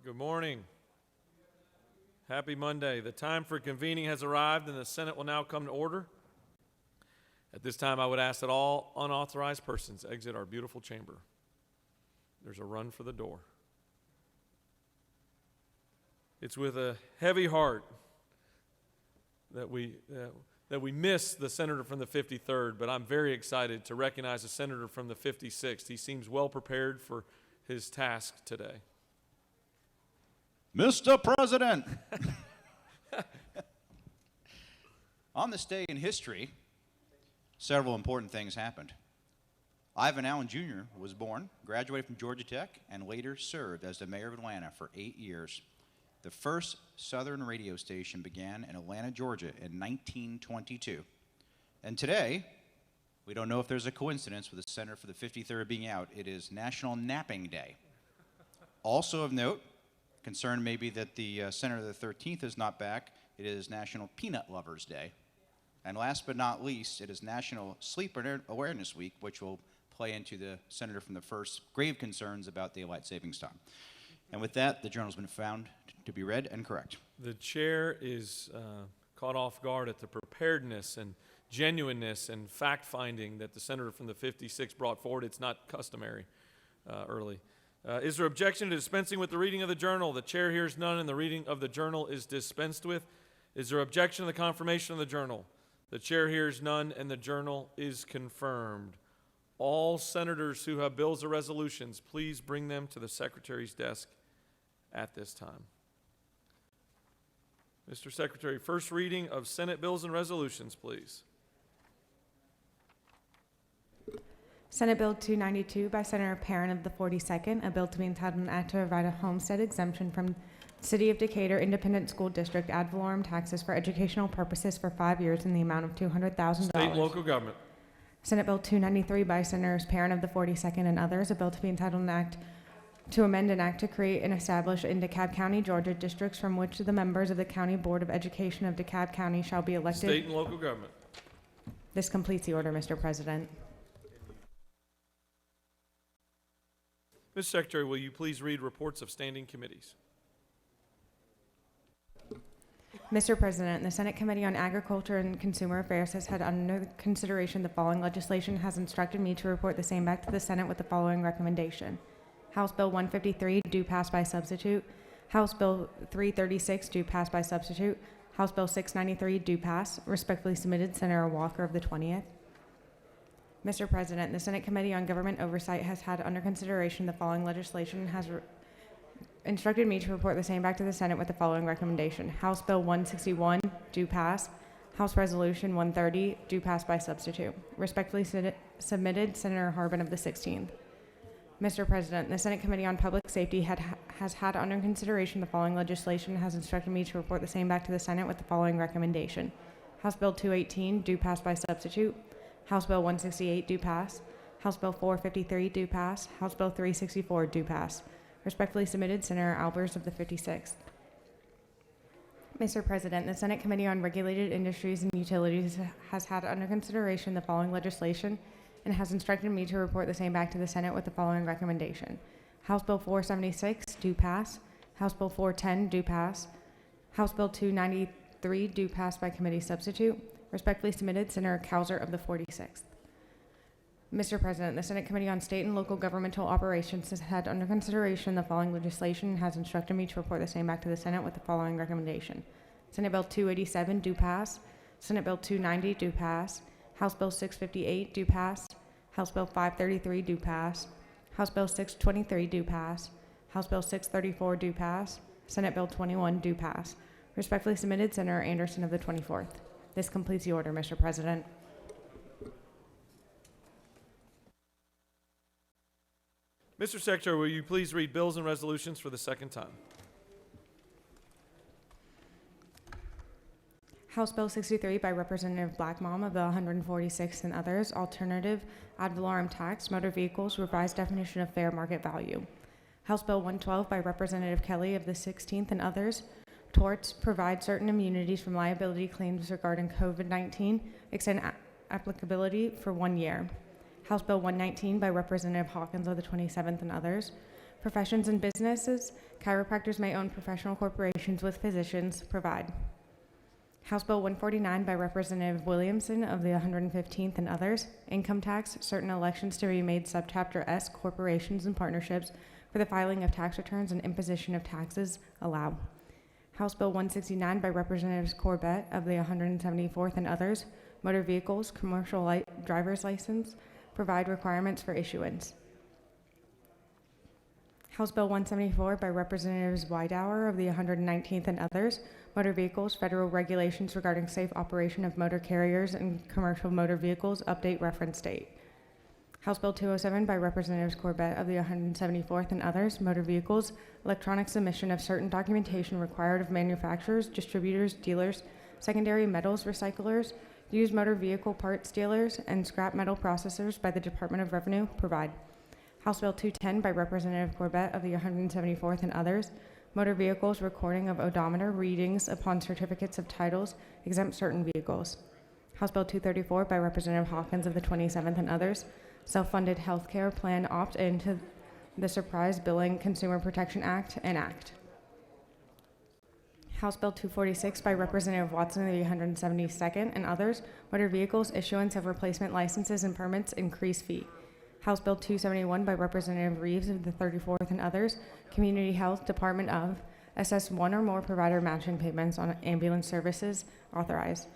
Good morning. Happy Monday. The time for convening has arrived and the Senate will now come to order. At this time, I would ask that all unauthorized persons exit our beautiful chamber. There's a run for the door. It's with a heavy heart that we miss the senator from the 53rd, but I'm very excited to recognize a senator from the 56th. He seems well prepared for his task today. Mr. President, on this day in history, several important things happened. Ivan Allen Jr. was born, graduated from Georgia Tech, and later served as the mayor of Atlanta for 8 years. The first Southern radio station began in Atlanta, Georgia in 1922. And today, we don't know if there's a coincidence with the Senator for the 53rd being out, it is National Napping Day. Also of note, concern may be that the Senator of the 13th is not back. It is National Peanut Lovers Day. And last but not least, it is National Sleep Awareness Week, which will play into the Senator from the first grave concerns about daylight savings time. And with that, the journal's been found to be read and correct. The chair is caught off guard at the preparedness and genuineness and fact-finding that the senator from the 56 brought forward. It's not customary early. Is there objection to dispensing with the reading of the journal? The chair hears none, and the reading of the journal is dispensed with. Is there objection to the confirmation of the journal? The chair hears none, and the journal is confirmed. All senators who have bills or resolutions, please bring them to the secretary's desk at this time. Mr. Secretary, first reading of Senate bills and resolutions, please. Senate Bill 292 by Senator Perrin of the 42nd, a bill to be entitled an act to provide a homestead exemption from the City of Decatur Independent School District ad valorem taxes for educational purposes for 5 years in the amount of $200,000. State and local government. Senate Bill 293 by Senators Perrin of the 42nd and others, a bill to be entitled an act to amend an act to create and establish in DeKalb County, Georgia, districts from which the members of the County Board of Education of DeKalb County shall be elected. State and local government. This completes the order, Mr. President. Mr. Secretary, will you please read reports of standing committees? Mr. President, the Senate Committee on Agriculture and Consumer Affairs has had under consideration the following legislation, has instructed me to report the same back to the Senate with the following recommendation. House Bill 153, due pass by substitute. House Bill 336, due pass by substitute. House Bill 693, due pass. Respectfully submitted, Senator Walker of the 20th. Mr. President, the Senate Committee on Government Oversight has had under consideration the following legislation, has instructed me to report the same back to the Senate with the following recommendation. House Bill 161, due pass. House Resolution 130, due pass by substitute. Respectfully submitted, Senator Harbin of the 16th. Mr. President, the Senate Committee on Public Safety has had under consideration the following legislation, has instructed me to report the same back to the Senate with the following recommendation. House Bill 218, due pass by substitute. House Bill 168, due pass. House Bill 453, due pass. House Bill 364, due pass. Respectfully submitted, Senator Albers of the 56th. Mr. President, the Senate Committee on Regulated Industries and Utilities has had under consideration the following legislation and has instructed me to report the same back to the Senate with the following recommendation. House Bill 476, due pass. House Bill 410, due pass. House Bill 293, due pass by committee substitute. Respectfully submitted, Senator Cowser of the 46th. Mr. President, the Senate Committee on State and Local Governmental Operations has had under consideration the following legislation and has instructed me to report the same back to the Senate with the following recommendation. Senate Bill 287, due pass. Senate Bill 290, due pass. House Bill 658, due pass. House Bill 533, due pass. House Bill 623, due pass. House Bill 634, due pass. Senate Bill 21, due pass. Respectfully submitted, Senator Anderson of the 24th. This completes the order, Mr. President. Mr. Secretary, will you please read bills and resolutions for the second time? House Bill 63 by Representative Blackmon of the 146th and others, alternative ad valorem tax, motor vehicles, revised definition of fair market value. House Bill 112 by Representative Kelly of the 16th and others, torts, provide certain immunities from liability claims regarding COVID-19, extend applicability for 1 year. House Bill 119 by Representative Hawkins of the 27th and others, Professions and businesses, chiropractors may own professional corporations with physicians, provide. House Bill 149 by Representative Williamson of the 115th and others, income tax, certain elections to be made subchapter S, corporations and partnerships for the filing of tax returns and imposition of taxes, allow. House Bill 169 by Representatives Corbett of the 174th and others, motor vehicles, commercial driver's license, provide requirements for issuance. House Bill 174 by Representatives Wydower of the 119th and others, motor vehicles, federal regulations regarding safe operation of motor carriers and commercial motor vehicles, update reference date. House Bill 207 by Representatives Corbett of the 174th and others, motor vehicles, electronic submission of certain documentation required of manufacturers, distributors, dealers, secondary metals recyclers, used motor vehicle parts dealers, and scrap metal processors by the Department of Revenue, provide. House Bill 210 by Representative Corbett of the 174th and others, motor vehicles, recording of odometer readings upon certificates of titles, exempt certain vehicles. House Bill 234 by Representative Hawkins of the 27th and others, self-funded health care plan opt into the Surprise Billing Consumer Protection Act, enact. House Bill 246 by Representative Watson of the 172nd and others, motor vehicles, issuance of replacement licenses and permits, increase fee. House Bill 271 by Representative Reeves of the 34th and others, Community Health Department of, assess one or more provider matching payments on ambulance services, authorized.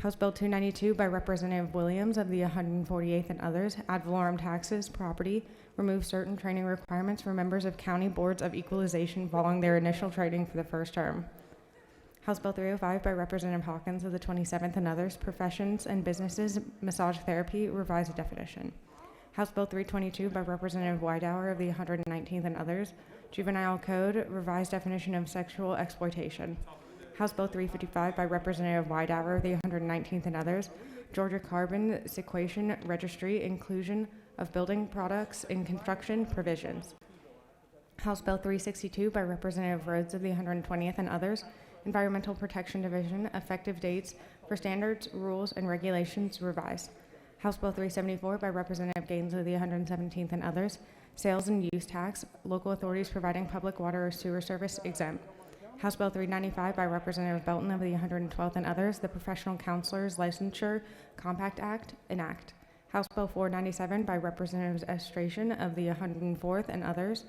House Bill 292 by Representative Williams of the 148th and others, ad valorem taxes, property, remove certain training requirements for members of county boards of equalization following their initial training for the first term. House Bill 305 by Representative Hawkins of the 27th and others, professions and businesses, massage therapy, revised definition. House Bill 322 by Representative Wydower of the 119th and others, Juvenile Code, revised definition of sexual exploitation. House Bill 355 by Representative Wydower of the 119th and others, Georgia Carbon Sequestration Registry, inclusion of building products in construction provisions. House Bill 362 by Representative Rhodes of the 120th and others, Environmental Protection Division, effective dates for standards, rules, and regulations, revised. House Bill 374 by Representative Gaines of the 117th and others, sales and use tax, local authorities providing public water or sewer service, exempt. House Bill 395 by Representative Belton of the 112th and others, the Professional Counselors Licensure Compact Act, enact. House Bill 497 by Representatives Estration of the 104th and others,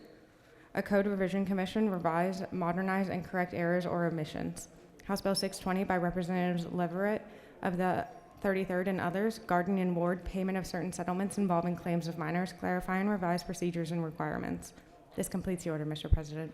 a Code Revision Commission, revise, modernize, and correct errors or omissions. House Bill 620 by Representatives Leverett of the 33rd and others, Garden and Ward, payment of certain settlements involving claims of minors, clarify and revise procedures and requirements. This completes the order, Mr. President.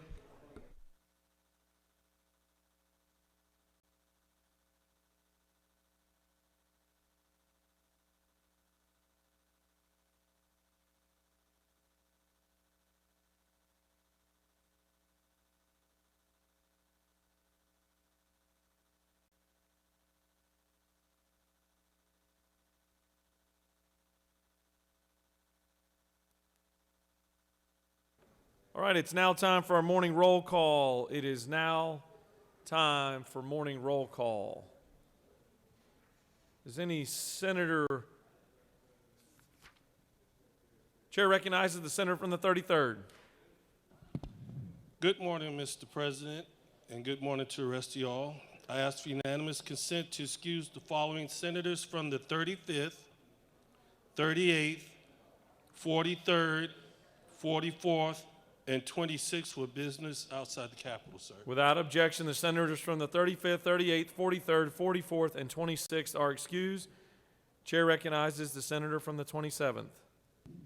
All right, it's now time for our morning roll call. It is now time for morning roll call. Is any senator? Chair recognizes the senator from the 33rd. Good morning, Mr. President, and good morning to the rest of y'all. I ask for unanimous consent to excuse the following senators from the 35th, 38th, 43rd, 44th, and 26th for business outside the Capitol, sir. Without objection, the senators from the 35th, 38th, 43rd, 44th, and 26th are excused. Chair recognizes the senator from the 27th.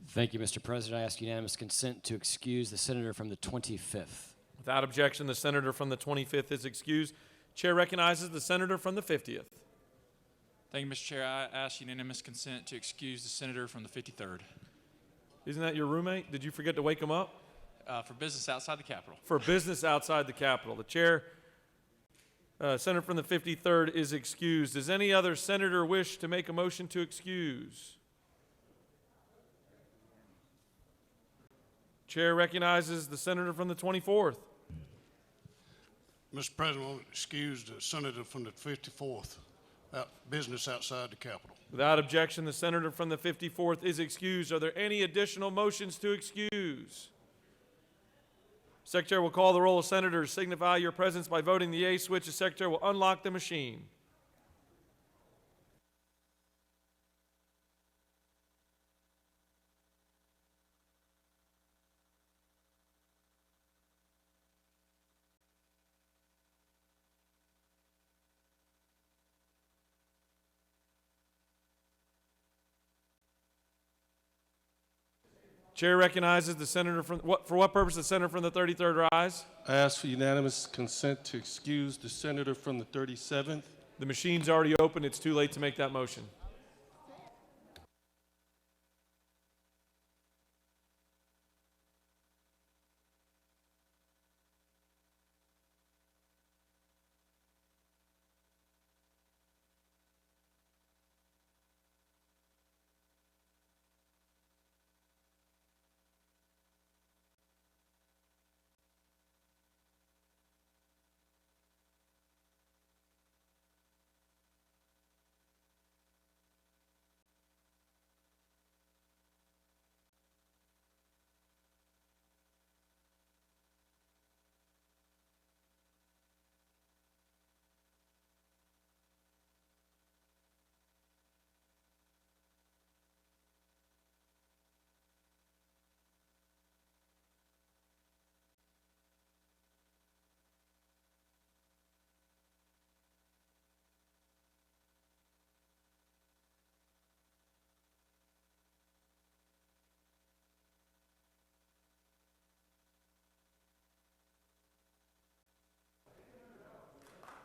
Thank you, Mr. President. I ask unanimous consent to excuse the senator from the 25th. Without objection, the senator from the 25th is excused. Chair recognizes the senator from the 50th. Thank you, Mr. Chair. I ask unanimous consent to excuse the senator from the 53rd. Isn't that your roommate? Did you forget to wake him up? For business outside the Capitol. For business outside the Capitol. The chair, senator from the 53rd, is excused. Does any other senator wish to make a motion to excuse? Chair recognizes the senator from the 24th. Mr. President, we'll excuse the senator from the 54th, business outside the Capitol. Without objection, the senator from the 54th is excused. Are there any additional motions to excuse? Secretary will call the roll of senators. Signify your presence by voting the yea switch. The Secretary will unlock the machine. Chair recognizes the senator from, for what purpose the senator from the 33rd rise? I ask for unanimous consent to excuse the senator from the 37th. The machine's already open. It's too late to make that motion.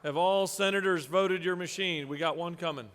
Have all senators voted your machine? We got one coming.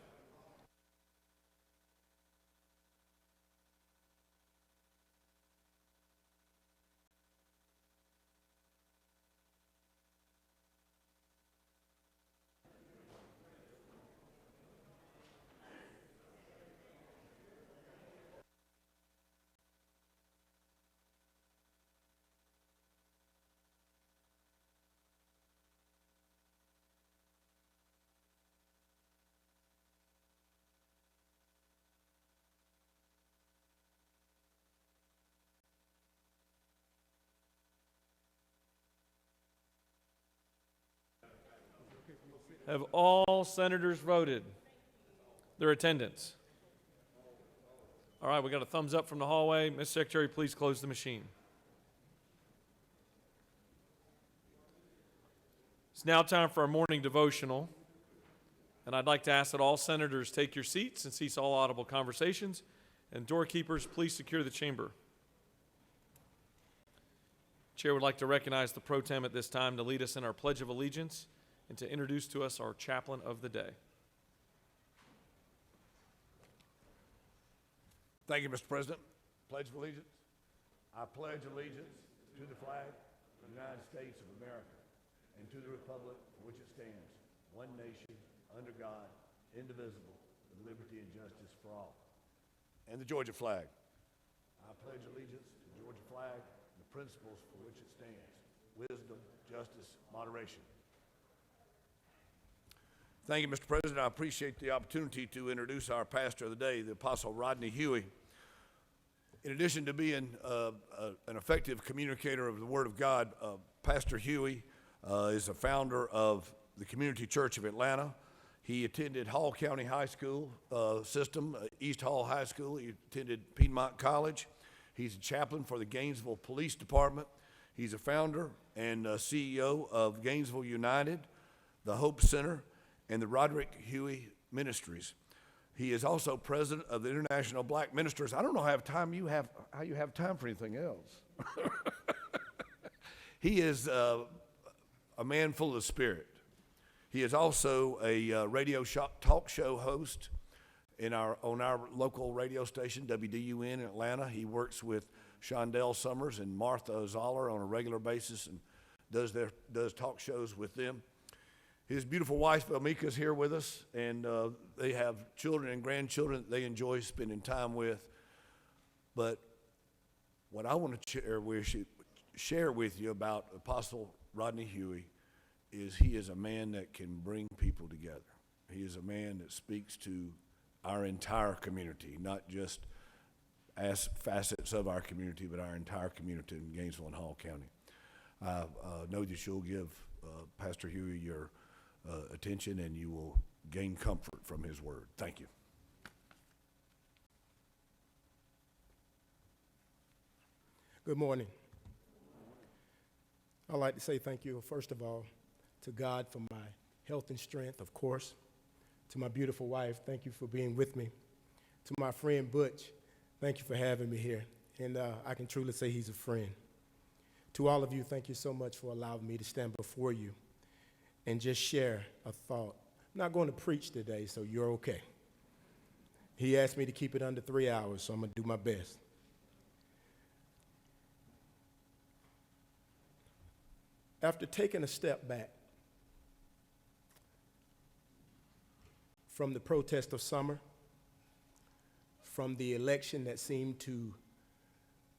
Have all senators voted their attendance? All right, we got a thumbs up from the hallway. Ms. Secretary, please close the machine. It's now time for our morning devotional, and I'd like to ask that all senators take your seats and cease all audible conversations, and doorkeepers, please secure the chamber. Chair would like to recognize the pro tem at this time to lead us in our Pledge of Allegiance and to introduce to us our chaplain of the day. Thank you, Mr. President. Pledge of Allegiance. I pledge allegiance to the flag of the United States of America and to the republic for which it stands, one nation, under God, indivisible, with liberty and justice for all. And the Georgia flag. I pledge allegiance to the Georgia flag and the principles for which it stands, wisdom, justice, moderation. Thank you, Mr. President. I appreciate the opportunity to introduce our pastor of the day, the Apostle Rodney Huey. In addition to being an effective communicator of the Word of God, Pastor Huey is a founder of the Community Church of Atlanta. He attended Hall County High School system, East Hall High School. He attended Piedmont College. He's a chaplain for the Gainesville Police Department. He's a founder and CEO of Gainesville United, the Hope Center, and the Roderick Huey Ministries. He is also president of the International Black Ministers. I don't know how you have time for anything else. He is a man full of spirit. He is also a radio talk show host on our local radio station, WDUN in Atlanta. He works with Shondell Summers and Martha Zoller on a regular basis and does talk shows with them. His beautiful wife, Amika, is here with us, and they have children and grandchildren that they enjoy spending time with. But what I want to share with you about Apostle Rodney Huey is he is a man that can bring people together. He is a man that speaks to our entire community, not just as facets of our community, but our entire community in Gainesville and Hall County. I know that you'll give Pastor Huey your attention, and you will gain comfort from his word. Thank you. Good morning. I'd like to say thank you, first of all, to God for my health and strength, of course. To my beautiful wife, thank you for being with me. To my friend Butch, thank you for having me here. And I can truly say he's a friend. To all of you, thank you so much for allowing me to stand before you and just share a thought. I'm not going to preach today, so you're okay. He asked me to keep it under 3 hours, so I'm going to do my best. After taking a step back from the protest of summer, from the election that seemed to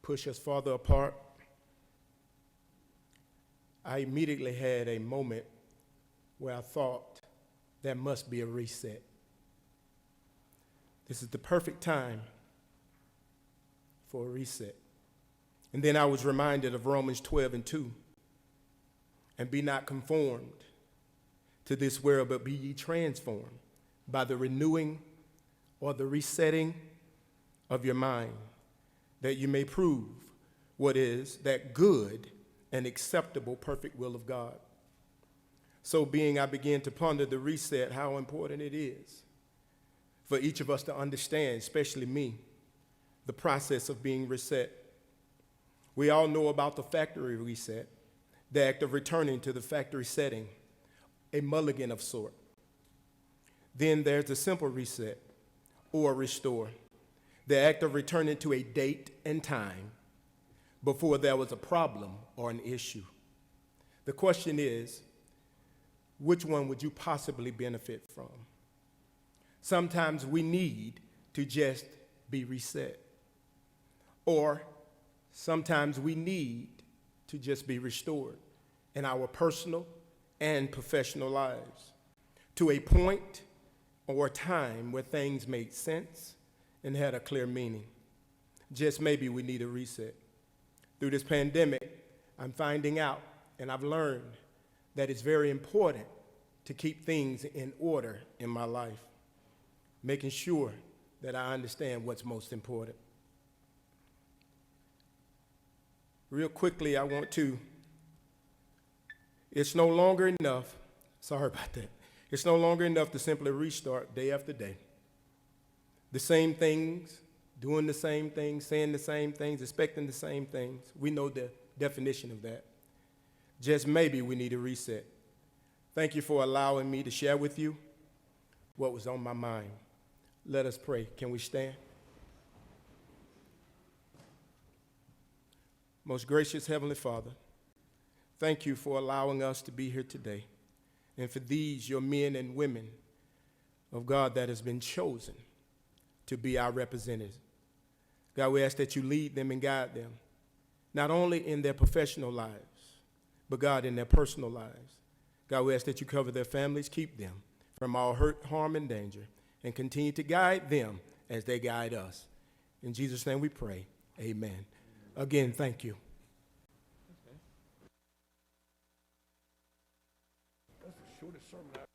push us farther apart, I immediately had a moment where I thought there must be a reset. This is the perfect time for a reset. And then I was reminded of Romans 12:2. And be not conformed to this world, but be ye transformed by the renewing or the resetting of your mind, that you may prove what is that good and acceptable, perfect will of God. So being, I began to ponder the reset, how important it is for each of us to understand, especially me, the process of being reset. We all know about the factory reset, the act of returning to the factory setting, a mulligan of sort. Then there's the simple reset or restore, the act of returning to a date and time before there was a problem or an issue. The question is, which one would you possibly benefit from? Sometimes we need to just be reset, or sometimes we need to just be restored in our personal and professional lives to a point or a time where things made sense and had a clear meaning. Just maybe we need a reset. Through this pandemic, I'm finding out, and I've learned, that it's very important to keep things in order in my life, making sure that I understand what's most important. Real quickly, I want to, it's no longer enough, sorry about that, it's no longer enough to simply restart day after day. The same things, doing the same things, saying the same things, expecting the same things. We know the definition of that. Just maybe we need a reset. Thank you for allowing me to share with you what was on my mind. Let us pray. Can we stand? Most gracious Heavenly Father, thank you for allowing us to be here today, and for these, your men and women of God that has been chosen to be our representatives. God, we ask that you lead them and guide them, not only in their professional lives, but God, in their personal lives. God, we ask that you cover their families, keep them from all hurt, harm, and danger, and continue to guide them as they guide us. In Jesus' name we pray, amen. Again, thank you. That's the shortest sermon I've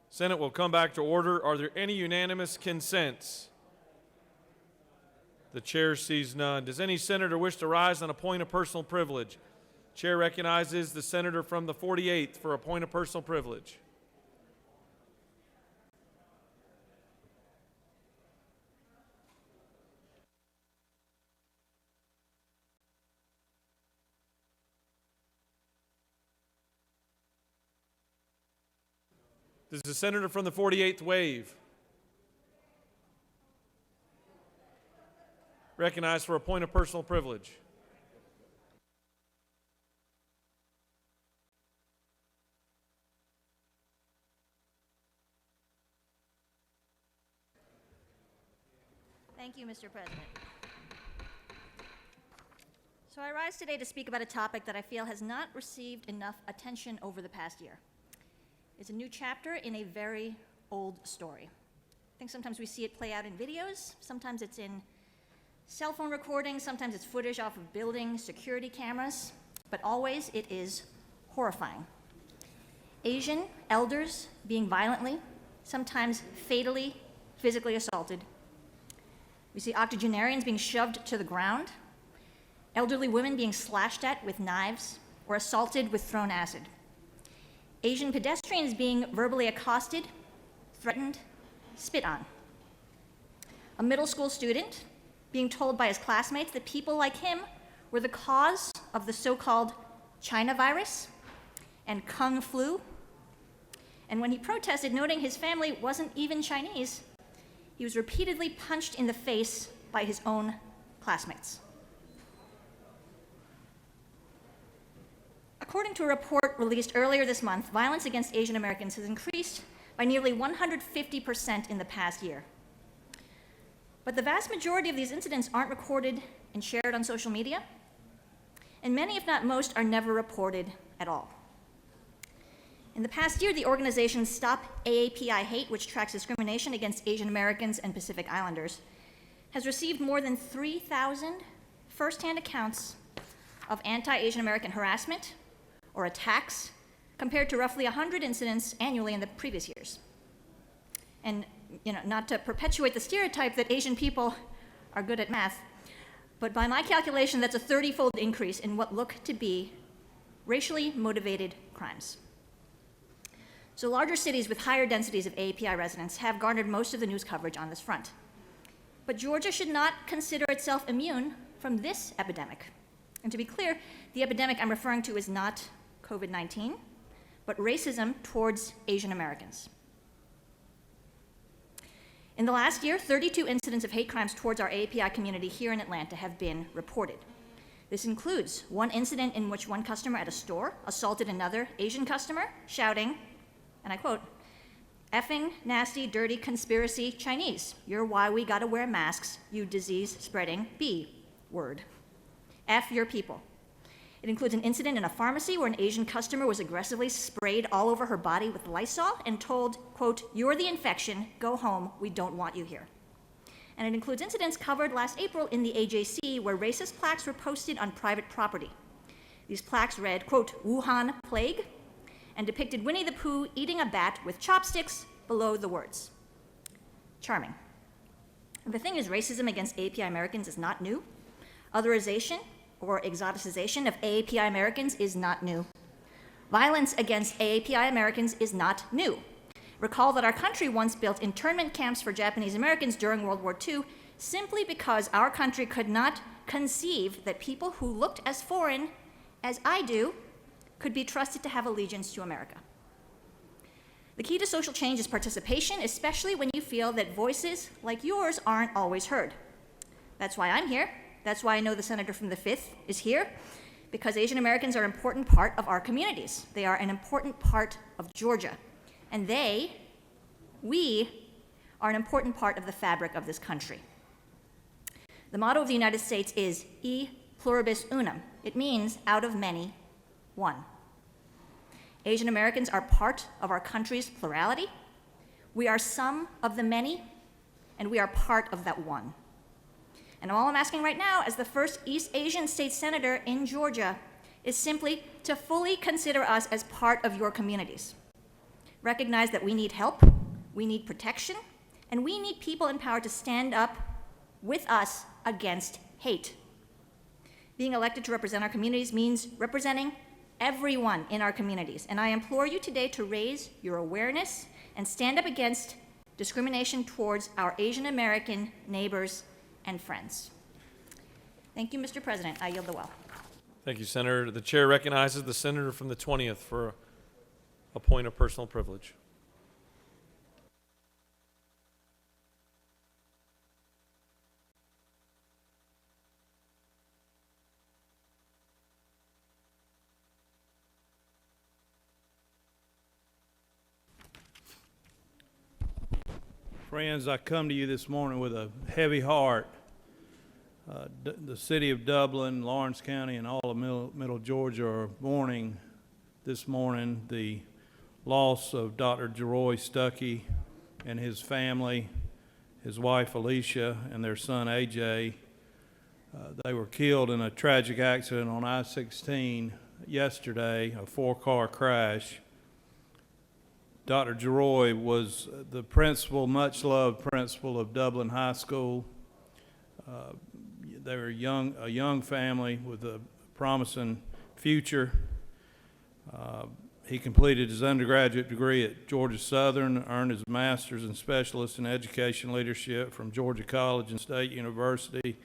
Senate will come back to order. Are there any unanimous consents? The chair sees none. Does any senator wish to rise on a point of personal privilege? Chair recognizes the senator from the 48th for a point of personal privilege. Does the senator from the 48th waive? Recognized for a point of personal privilege. Thank you, Mr. President. So I rise today to speak about a topic that I feel has not received enough attention over the past year. It's a new chapter in a very old story. I think sometimes we see it play out in videos, sometimes it's in cell phone recordings, sometimes it's footage off of building security cameras, but always it is horrifying. Asian elders being violently, sometimes fatally, physically assaulted. We see octogenarians being shoved to the ground, elderly women being slashed at with knives or assaulted with thrown acid. Asian pedestrians being verbally accosted, threatened, spit on. A middle school student being told by his classmates that people like him were the cause of the so-called China virus and Kung flu. And when he protested, noting his family wasn't even Chinese, he was repeatedly punched in the face by his own classmates. According to a report released earlier this month, violence against Asian Americans has increased by nearly 150% in the past year. But the vast majority of these incidents aren't recorded and shared on social media, and many, if not most, are never reported at all. In the past year, the organization Stop AAPI Hate, which tracks discrimination against Asian Americans and Pacific Islanders, has received more than 3,000 firsthand accounts of anti-Asian American harassment or attacks, compared to roughly 100 incidents annually in the previous years. And, not to perpetuate the stereotype that Asian people are good at math, but by my calculation, that's a 30-fold increase in what look to be racially motivated crimes. So larger cities with higher densities of AAPI residents have garnered most of the news coverage on this front. But Georgia should not consider itself immune from this epidemic. And to be clear, the epidemic I'm referring to is not COVID-19, but racism towards Asian Americans. In the last year, 32 incidents of hate crimes towards our AAPI community here in Atlanta have been reported. This includes one incident in which one customer at a store assaulted another Asian customer, shouting, and I quote, "Effing, nasty, dirty, conspiracy Chinese. You're why we gotta wear masks, you disease-spreading B word. F your people." It includes an incident in a pharmacy where an Asian customer was aggressively sprayed all over her body with Lysol and told, quote, "You're the infection, go home, we don't want you here." And it includes incidents covered last April in the AJC where racist plaques were posted on private property. These plaques read, quote, "Wuhan plague," and depicted Winnie the Pooh eating a bat with chopsticks below the words. Charming. And the thing is, racism against AAPI Americans is not new. Otherization or exoticization of AAPI Americans is not new. Violence against AAPI Americans is not new. Recall that our country once built internment camps for Japanese Americans during World War II simply because our country could not conceive that people who looked as foreign as I do could be trusted to have allegiance to America. The key to social change is participation, especially when you feel that voices like yours aren't always heard. That's why I'm here. That's why I know the senator from the 5th is here, because Asian Americans are an important part of our communities. They are an important part of Georgia. And we are an important part of the fabric of this country. The motto of the United States is E pluribus unum. It means out of many, one. Asian Americans are part of our country's plurality. We are some of the many, and we are part of that one. And all I'm asking right now, as the first East Asian state senator in Georgia, is simply to fully consider us as part of your communities. recognize that we need help, we need protection, and we need people in power to stand up with us against hate. Being elected to represent our communities means representing everyone in our communities, and I implore you today to raise your awareness and stand up against discrimination towards our Asian American neighbors and friends. Thank you, Mr. President. I yield the well. Thank you, Senator. The chair recognizes the senator from the 20th for a point of personal privilege. Friends, I come to you this morning with a heavy heart. The city of Dublin, Lawrence County, and all of Middle Georgia are mourning this morning the loss of Dr. Jeroy Stuckey and his family, his wife Alicia, and their son AJ. They were killed in a tragic accident on I-16 yesterday, a 4-car crash. Dr. Jeroy was the principal, much-loved principal of Dublin High School. They were a young family with a promising future. He completed his undergraduate degree at Georgia Southern, earned his master's and specialist in education leadership from Georgia College and State University,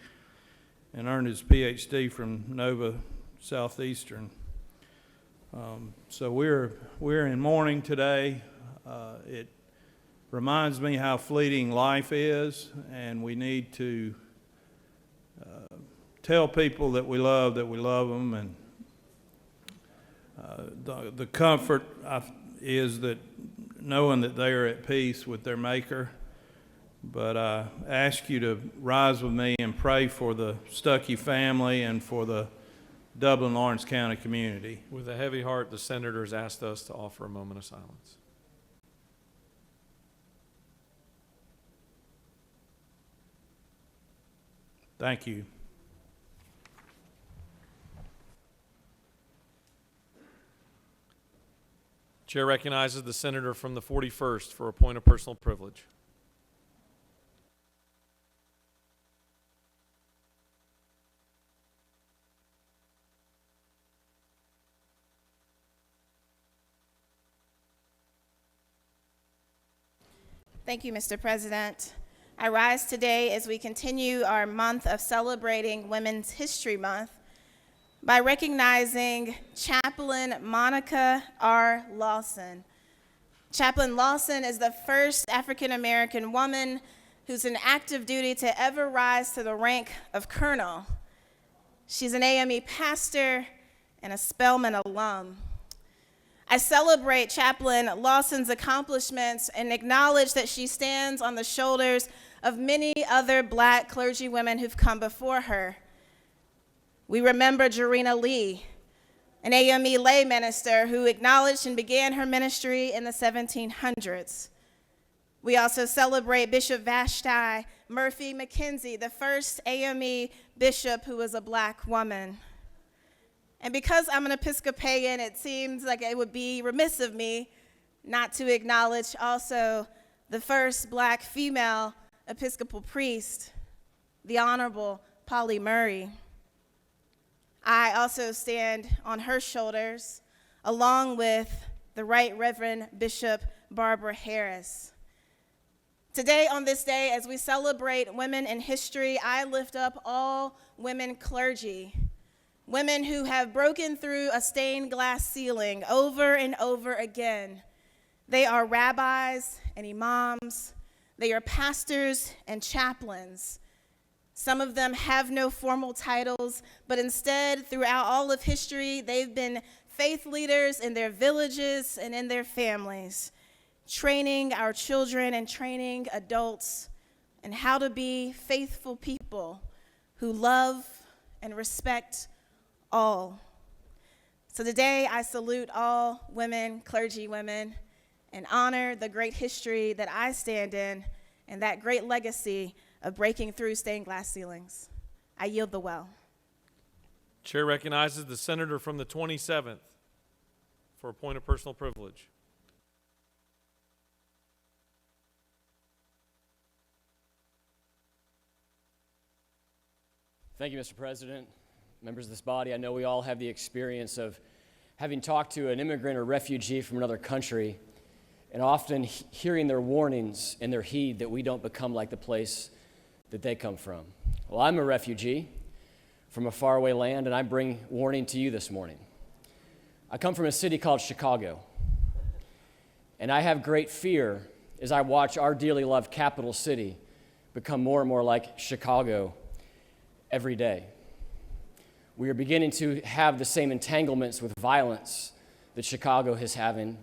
and earned his PhD from Nova Southeastern. So we're in mourning today. It reminds me how fleeting life is, and we need to tell people that we love them, and the comfort is that knowing that they are at peace with their Maker. But I ask you to rise with me and pray for the Stuckey family and for the Dublin Lawrence County community. With a heavy heart, the senator has asked us to offer a moment of silence. Thank you. Chair recognizes the senator from the 41st for a point of personal privilege. Thank you, Mr. President. I rise today as we continue our month of celebrating Women's History Month by recognizing Chaplain Monica R. Lawson. Chaplain Lawson is the first African-American woman who's in active duty to ever rise to the rank of colonel. She's an AME pastor and a Spelman alum. I celebrate Chaplain Lawson's accomplishments and acknowledge that she stands on the shoulders of many other Black clergy women who've come before her. We remember Jarena Lee, an AME lay minister who acknowledged and began her ministry in the 1700s. We also celebrate Bishop Vashti Murphy McKenzie, the first AME bishop who was a Black woman. And because I'm an Episcopalian, it seems like it would be remiss of me not to acknowledge also the first Black female Episcopal priest, the Honorable Polly Murray. I also stand on her shoulders, along with the Right Reverend Bishop Barbara Harris. Today, on this day, as we celebrate women in history, I lift up all women clergy, women who have broken through a stained glass ceiling over and over again. They are rabbis and imams. They are pastors and chaplains. Some of them have no formal titles, but instead, throughout all of history, they've been faith leaders in their villages and in their families, training our children and training adults in how to be faithful people who love and respect all. So today, I salute all women, clergy women, and honor the great history that I stand in and that great legacy of breaking through stained glass ceilings. I yield the well. Chair recognizes the senator from the 27th for a point of personal privilege. Thank you, Mr. President. Members of this body, I know we all have the experience of having talked to an immigrant or refugee from another country and often hearing their warnings and their heed that we don't become like the place that they come from. Well, I'm a refugee from a faraway land, and I bring warning to you this morning. I come from a city called Chicago, and I have great fear as I watch our dearly loved capital city become more and more like Chicago every day. We are beginning to have the same entanglements with violence that Chicago is having,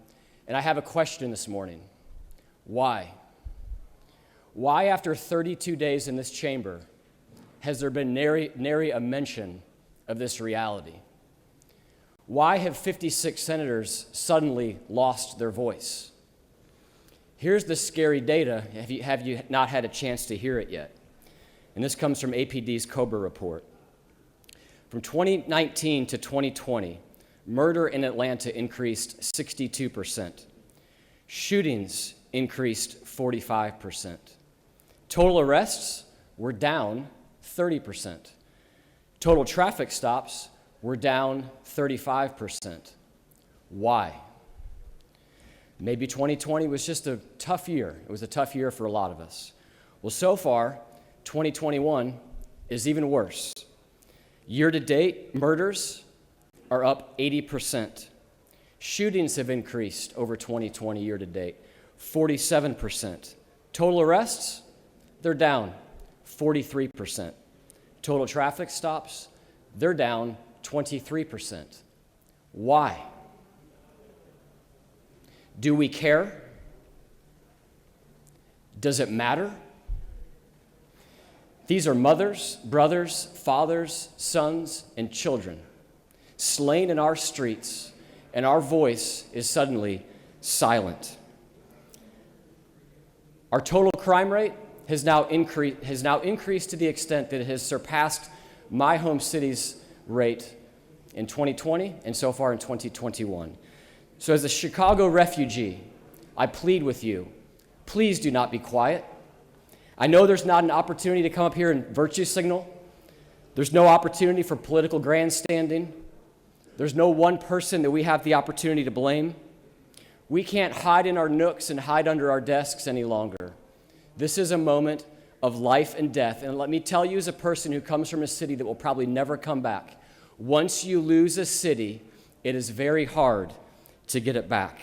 and I have a question this morning. Why? Why, after 32 days in this chamber, has there been nary a mention of this reality? Why have 56 senators suddenly lost their voice? Here's the scary data, have you not had a chance to hear it yet? And this comes from APD's COBRA report. From 2019 to 2020, murder in Atlanta increased 62%. Shootings increased 45%. Total arrests were down 30%. Total traffic stops were down 35%. Why? Maybe 2020 was just a tough year. It was a tough year for a lot of us. Well, so far, 2021 is even worse. Year-to-date, murders are up 80%. Shootings have increased over 2020 year-to-date, 47%. Total arrests, they're down 43%. Total traffic stops, they're down 23%. Why? Do we care? Does it matter? These are mothers, brothers, fathers, sons, and children slain in our streets, and our voice is suddenly silent. Our total crime rate has now increased to the extent that it has surpassed my home city's rate in 2020 and so far in 2021. So as a Chicago refugee, I plead with you, please do not be quiet. I know there's not an opportunity to come up here and virtue signal. There's no opportunity for political grandstanding. There's no one person that we have the opportunity to blame. We can't hide in our nooks and hide under our desks any longer. This is a moment of life and death. And let me tell you, as a person who comes from a city that will probably never come back, once you lose a city, it is very hard to get it back.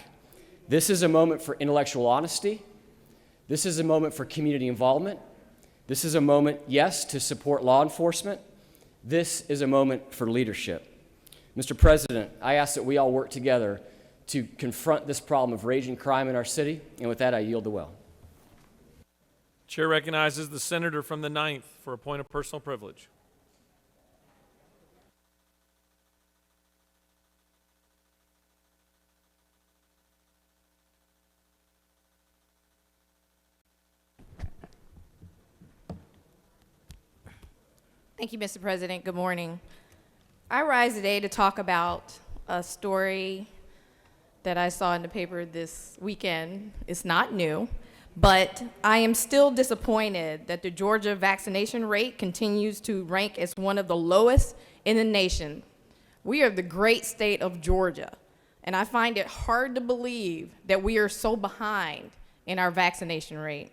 This is a moment for intellectual honesty. This is a moment for community involvement. This is a moment, yes, to support law enforcement. This is a moment for leadership. Mr. President, I ask that we all work together to confront this problem of raging crime in our city, and with that, I yield the well. Chair recognizes the senator from the 9th for a point of personal privilege. Thank you, Mr. President. Good morning. I rise today to talk about a story that I saw in the paper this weekend. It's not new, but I am still disappointed that the Georgia vaccination rate continues to rank as one of the lowest in the nation. We are the great state of Georgia, and I find it hard to believe that we are so behind in our vaccination rate.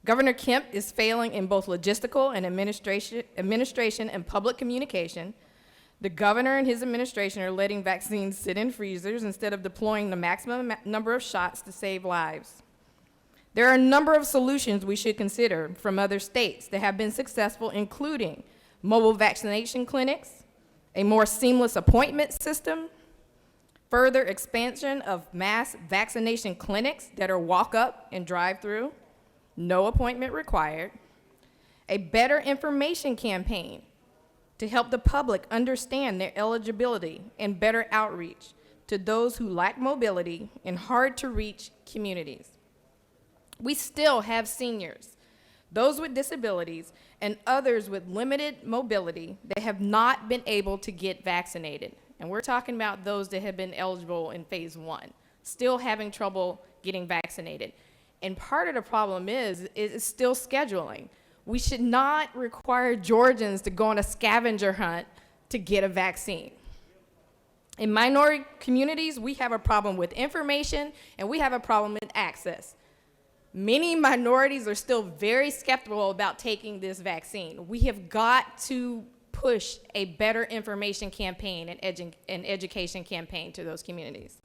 Governor Kemp is failing in both logistical and administration and public communication. The governor and his administration are letting vaccines sit in freezers instead of deploying the maximum number of shots to save lives. There are a number of solutions we should consider from other states that have been successful, including mobile vaccination clinics, a more seamless appointment system, further expansion of mass vaccination clinics that are walk-up and drive-through, no appointment required, a better information campaign to help the public understand their eligibility, and better outreach to those who lack mobility in hard-to-reach communities. We still have seniors, those with disabilities, and others with limited mobility that have not been able to get vaccinated. And we're talking about those that have been eligible in phase 1, still having trouble getting vaccinated. And part of the problem is still scheduling. We should not require Georgians to go on a scavenger hunt to get a vaccine. In minority communities, we have a problem with information and we have a problem with access. Many minorities are still very skeptical about taking this vaccine. We have got to push a better information campaign and education campaign to those communities.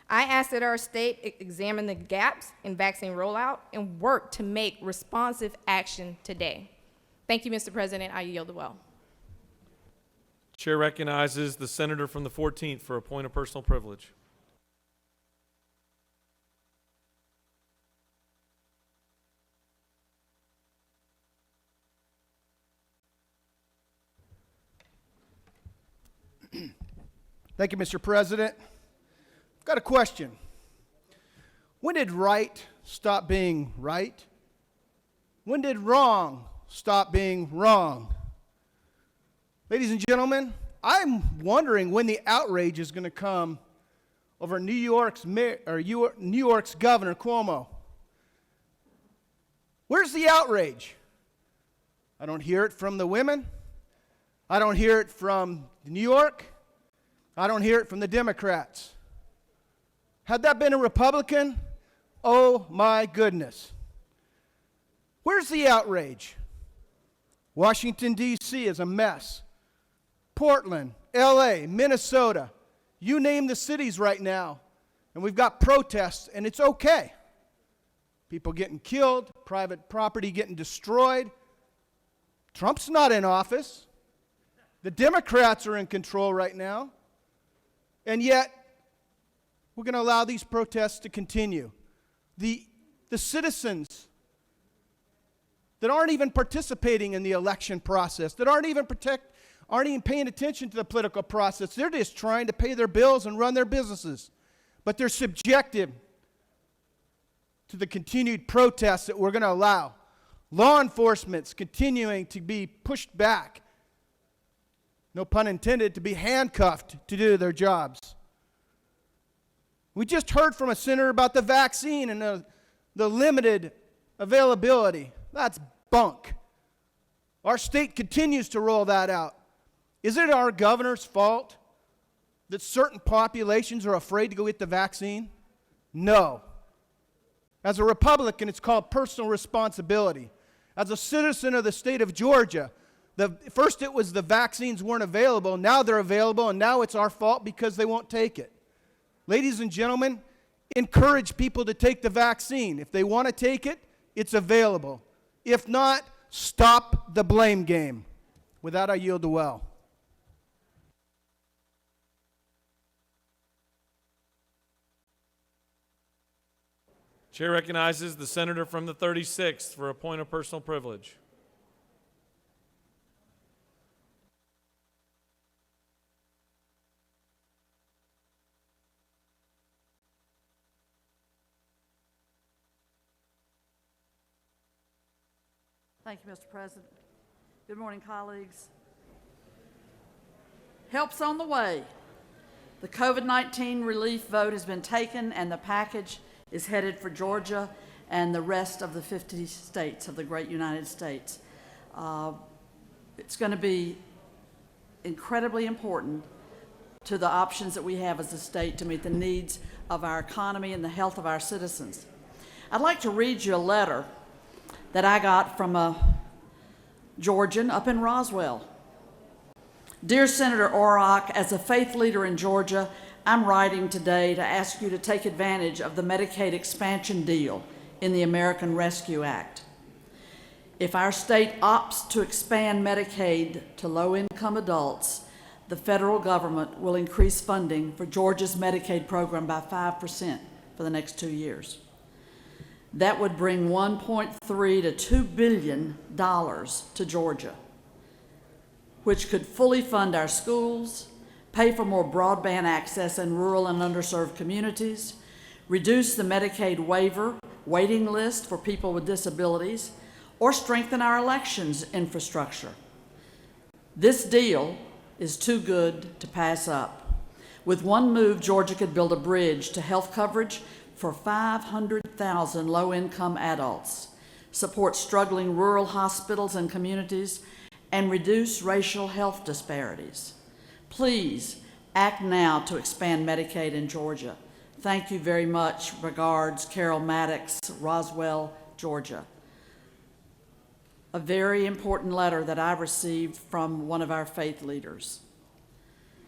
I ask that our state examine the gaps in vaccine rollout and work to make responsive action today. Thank you, Mr. President. I yield the well. Chair recognizes the senator from the 14th for a point of personal privilege. Thank you, Mr. President. I've got a question. When did right stop being right? When did wrong stop being wrong? Ladies and gentlemen, I'm wondering when the outrage is going to come over New York's Governor Cuomo. Where's the outrage? I don't hear it from the women. I don't hear it from New York. I don't hear it from the Democrats. Had that been a Republican, oh my goodness. Where's the outrage? Washington, D.C. is a mess. Portland, L.A., Minnesota, you name the cities right now, and we've got protests, and it's okay. People getting killed, private property getting destroyed. Trump's not in office. The Democrats are in control right now. And yet, we're going to allow these protests to continue. The citizens that aren't even participating in the election process, that aren't even paying attention to the political process, they're just trying to pay their bills and run their businesses. But they're subjected to the continued protests that we're going to allow. Law enforcement's continuing to be pushed back, no pun intended, to be handcuffed to do their jobs. We just heard from a senator about the vaccine and the limited availability. That's bunk. Our state continues to roll that out. Is it our governor's fault that certain populations are afraid to go get the vaccine? No. As a Republican, it's called personal responsibility. As a citizen of the state of Georgia, first it was the vaccines weren't available, now they're available, and now it's our fault because they won't take it. Ladies and gentlemen, encourage people to take the vaccine. If they want to take it, it's available. If not, stop the blame game. With that, I yield the well. Chair recognizes the senator from the 36th for a point of personal privilege. Thank you, Mr. President. Good morning, colleagues. Help's on the way. The COVID-19 relief vote has been taken, and the package is headed for Georgia and the rest of the 50 states of the great United States. It's going to be incredibly important to the options that we have as a state to meet the needs of our economy and the health of our citizens. I'd like to read you a letter that I got from a Georgian up in Roswell. Dear Senator Orrock, as a faith leader in Georgia, I'm writing today to ask you to take advantage of the Medicaid expansion deal in the American Rescue Act. If our state opts to expand Medicaid to low-income adults, the federal government will increase funding for Georgia's Medicaid program by 5% for the next 2 years. That would bring $1.3 to $2 billion to Georgia, which could fully fund our schools, pay for more broadband access in rural and underserved communities, reduce the Medicaid waiting list for people with disabilities, or strengthen our elections infrastructure. This deal is too good to pass up. With one move, Georgia could build a bridge to health coverage for 500,000 low-income adults, support struggling rural hospitals and communities, and reduce racial health disparities. Please act now to expand Medicaid in Georgia. Thank you very much. Regards, Carol Maddox, Roswell, Georgia. A very important letter that I received from one of our faith leaders.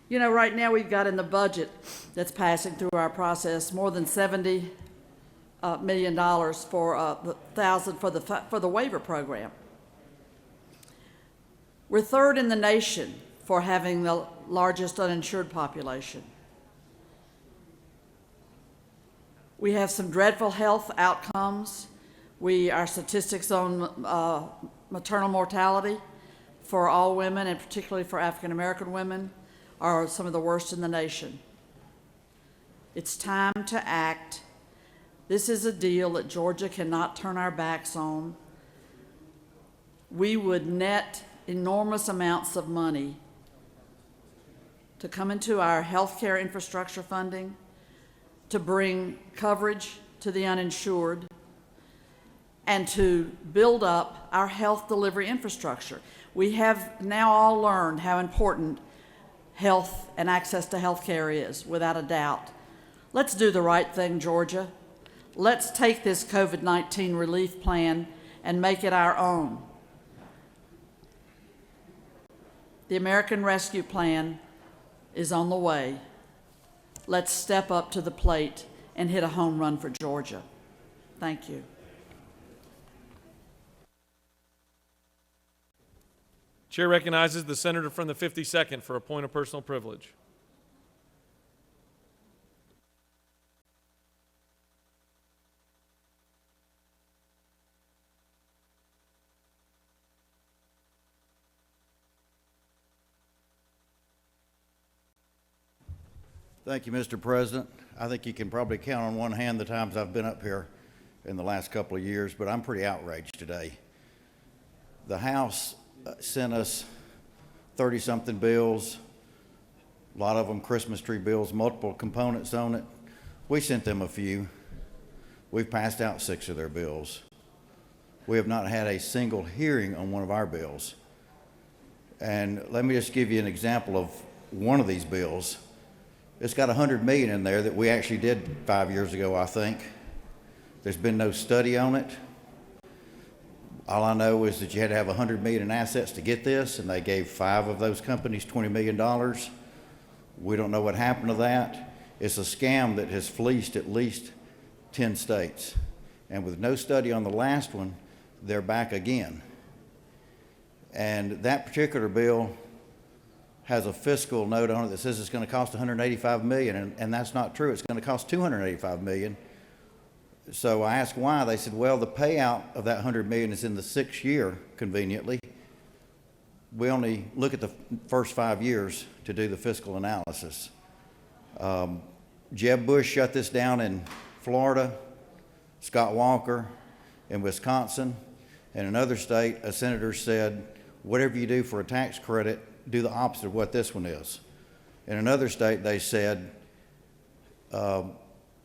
You know, right now we've got in the budget that's passing through our process more than $70 million for the waiver program. We're third in the nation for having the largest uninsured population. We have some dreadful health outcomes. Our statistics on maternal mortality for all women, and particularly for African American women, are some of the worst in the nation. It's time to act. This is a deal that Georgia cannot turn our backs on. We would net enormous amounts of money to come into our healthcare infrastructure funding, to bring coverage to the uninsured, and to build up our health delivery infrastructure. We have now all learned how important health and access to health care is, without a doubt. Let's do the right thing, Georgia. Let's take this COVID-19 relief plan and make it our own. The American Rescue Plan is on the way. Let's step up to the plate and hit a home run for Georgia. Thank you. Chair recognizes the senator from the 52nd for a point of personal privilege. Thank you, Mr. President. I think you can probably count on one hand the times I've been up here in the last couple of years, but I'm pretty outraged today. The House sent us 30-something bills, a lot of them Christmas tree bills, multiple components on it. We sent them a few. We've passed out 6 of their bills. We have not had a single hearing on one of our bills. And let me just give you an example of one of these bills. It's got $100 million in there that we actually did 5 years ago, I think. There's been no study on it. All I know is that you had to have $100 million in assets to get this, and they gave 5 of those companies $20 million. We don't know what happened to that. It's a scam that has fleeced at least 10 states. And with no study on the last one, they're back again. And that particular bill has a fiscal note on it that says it's going to cost $185 million, and that's not true. It's going to cost $285 million. So I asked why. They said, well, the payout of that $100 million is in the 6th year, conveniently. We only look at the first 5 years to do the fiscal analysis. Jeb Bush shut this down in Florida, Scott Walker in Wisconsin, and another state, a senator said, whatever you do for a tax credit, do the opposite of what this one is. In another state, they said,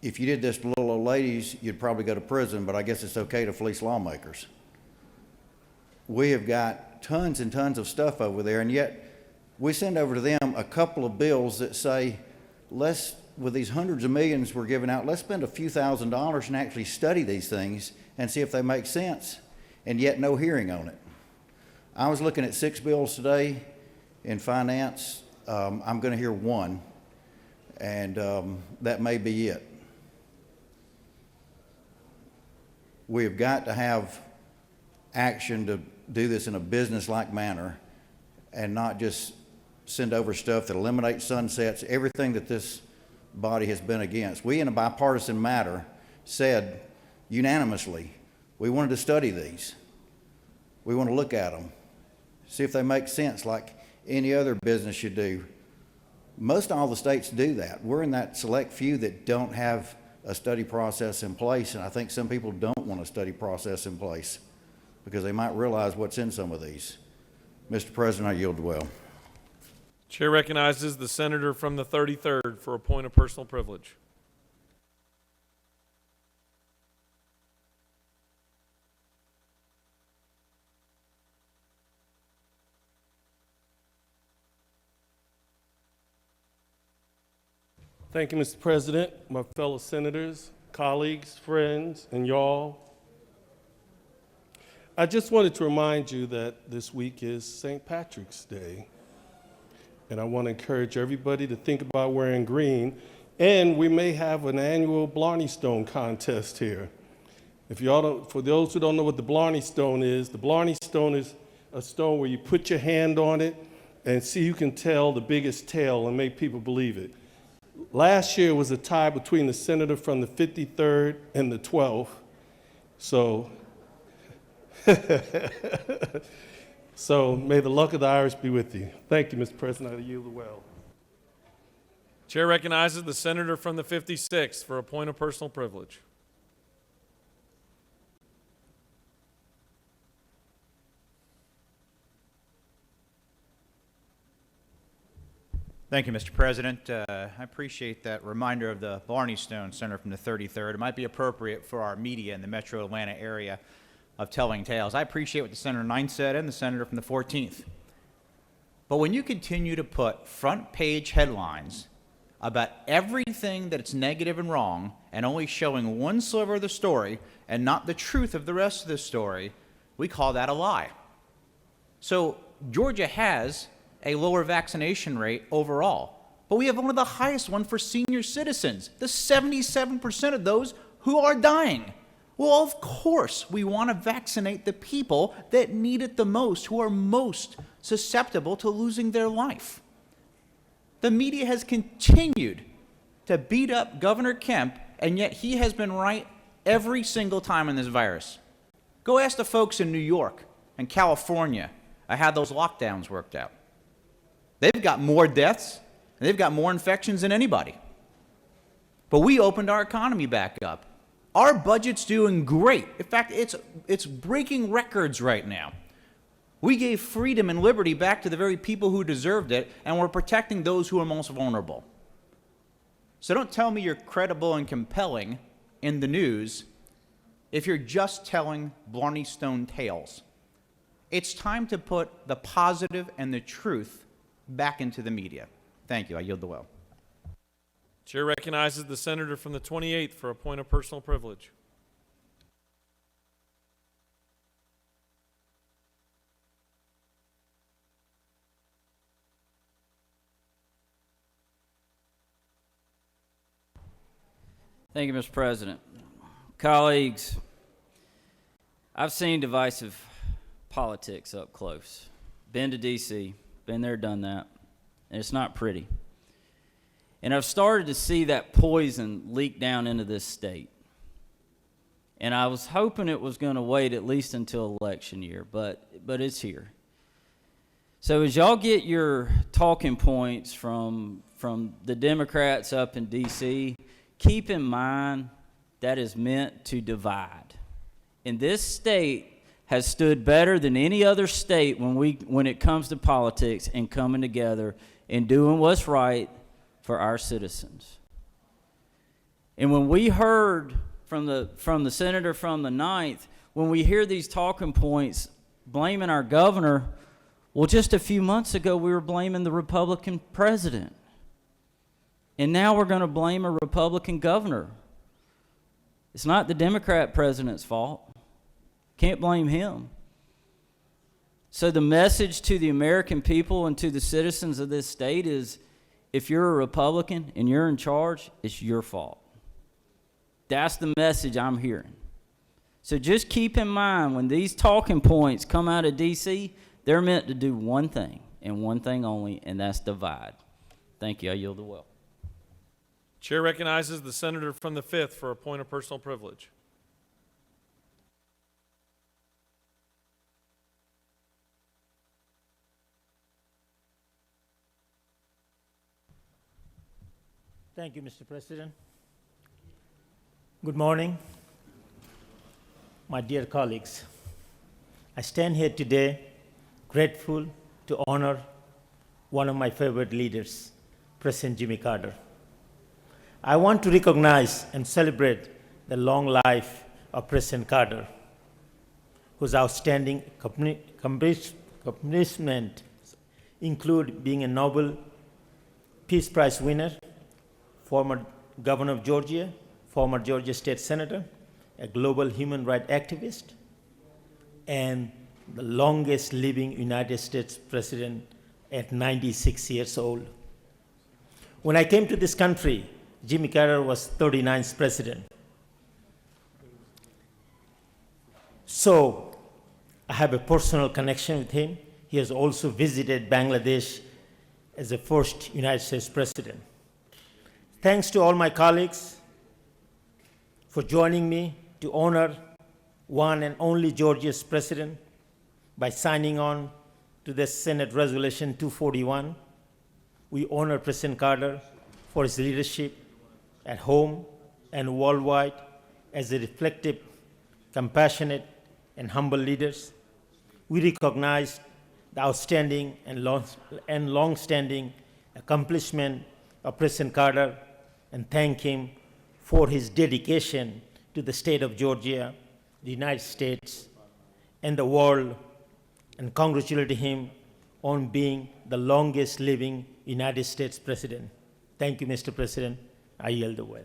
if you did this to little old ladies, you'd probably go to prison, but I guess it's okay to fleece lawmakers. We have got tons and tons of stuff over there, and yet we send over to them a couple of bills that say, with these hundreds of millions we're giving out, let's spend a few $1,000s and actually study these things and see if they make sense, and yet no hearing on it. I was looking at 6 bills today in finance. I'm going to hear one, and that may be it. We have got to have action to do this in a business-like manner and not just send over stuff that eliminates sunsets, everything that this body has been against. We, in a bipartisan matter, said unanimously, we wanted to study these. We want to look at them, see if they make sense like any other business should do. Most all the states do that. We're in that select few that don't have a study process in place, and I think some people don't want a study process in place because they might realize what's in some of these. Mr. President, I yield well. Chair recognizes the senator from the 33rd for a point of personal privilege. Thank you, Mr. President, my fellow senators, colleagues, friends, and y'all. I just wanted to remind you that this week is St. Patrick's Day. And I want to encourage everybody to think about wearing green. And we may have an annual Blarney Stone contest here. If y'all don't, for those who don't know what the Blarney Stone is a stone where you put your hand on it and see who can tell the biggest tale and make people believe it. Last year was a tie between the senator from the 53rd and the 12th. So, so may the luck of the Irish be with you. Thank you, Mr. President. I yield the well. Chair recognizes the senator from the 56th for a point of personal privilege. Thank you, Mr. President. I appreciate that reminder of the Blarney Stone Center from the 33rd. It might be appropriate for our media in the metro Atlanta area of telling tales. I appreciate what the Senator 9 said and the senator from the 14th. But when you continue to put front page headlines about everything that's negative and wrong and only showing one sliver of the story and not the truth of the rest of the story, we call that a lie. So Georgia has a lower vaccination rate overall, but we have one of the highest ones for senior citizens, the 77% of those who are dying. Well, of course, we want to vaccinate the people that need it the most, who are most susceptible to losing their life. The media has continued to beat up Governor Kemp, and yet he has been right every single time in this virus. Go ask the folks in New York and California how those lockdowns worked out. They've got more deaths, and they've got more infections than anybody. But we opened our economy back up. Our budget's doing great. In fact, it's breaking records right now. We gave freedom and liberty back to the very people who deserved it, and we're protecting those who are most vulnerable. So don't tell me you're credible and compelling in the news if you're just telling Blarney Stone tales. It's time to put the positive and the truth back into the media. Thank you. I yield the well. Chair recognizes the senator from the 28th for a point of personal privilege. Thank you, Mr. President. Colleagues, I've seen divisive politics up close. Been to D.C., been there, done that, and it's not pretty. And I've started to see that poison leak down into this state. And I was hoping it was going to wait at least until election year, but it's here. So as y'all get your talking points from the Democrats up in D.C., keep in mind that is meant to divide. And this state has stood better than any other state when it comes to politics and coming together and doing what's right for our citizens. And when we heard from the senator from the 9th, when we hear these talking points blaming our governor, well, just a few months ago we were blaming the Republican president. And now we're going to blame a Republican governor. It's not the Democrat president's fault. Can't blame him. So the message to the American people and to the citizens of this state is, if you're a Republican and you're in charge, it's your fault. That's the message I'm hearing. So just keep in mind, when these talking points come out of D.C., they're meant to do one thing and one thing only, and that's divide. Thank you. I yield the well. Chair recognizes the senator from the 5th for a point of personal privilege. Thank you, Mr. President. Good morning, my dear colleagues. I stand here today grateful to honor one of my favorite leaders, President Jimmy Carter. I want to recognize and celebrate the long life of President Carter, whose outstanding accomplishments include being a Nobel Peace Prize winner, former governor of Georgia, former Georgia state senator, a global human rights activist, and the longest living United States president at 96 years old. When I came to this country, Jimmy Carter was 39th president. So I have a personal connection with him. He has also visited Bangladesh as the first United States president. Thanks to all my colleagues for joining me to honor one and only Georgia's president by signing on to the Senate Resolution 241. We honor President Carter for his leadership at home and worldwide as a reflective, compassionate, and humble leaders. We recognize the outstanding and long-standing accomplishment of President Carter and thank him for his dedication to the state of Georgia, the United States, and the world, and congratulate him on being the longest living United States president. Thank you, Mr. President. I yield the way.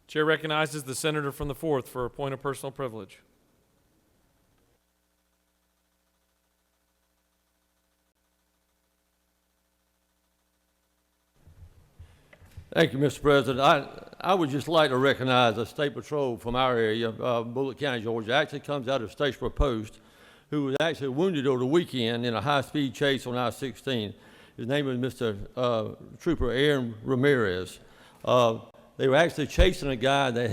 Chair recognizes the senator from the 4th for a point of personal privilege. Thank you, Mr. President. I would just like to recognize a state patrol from our area, Bullitt County, Georgia. Actually comes out of Statesboro Post, who was actually wounded over the weekend in a high-speed chase on I-16. His name is Mr. Trooper Aaron Ramirez. They were actually chasing a guy that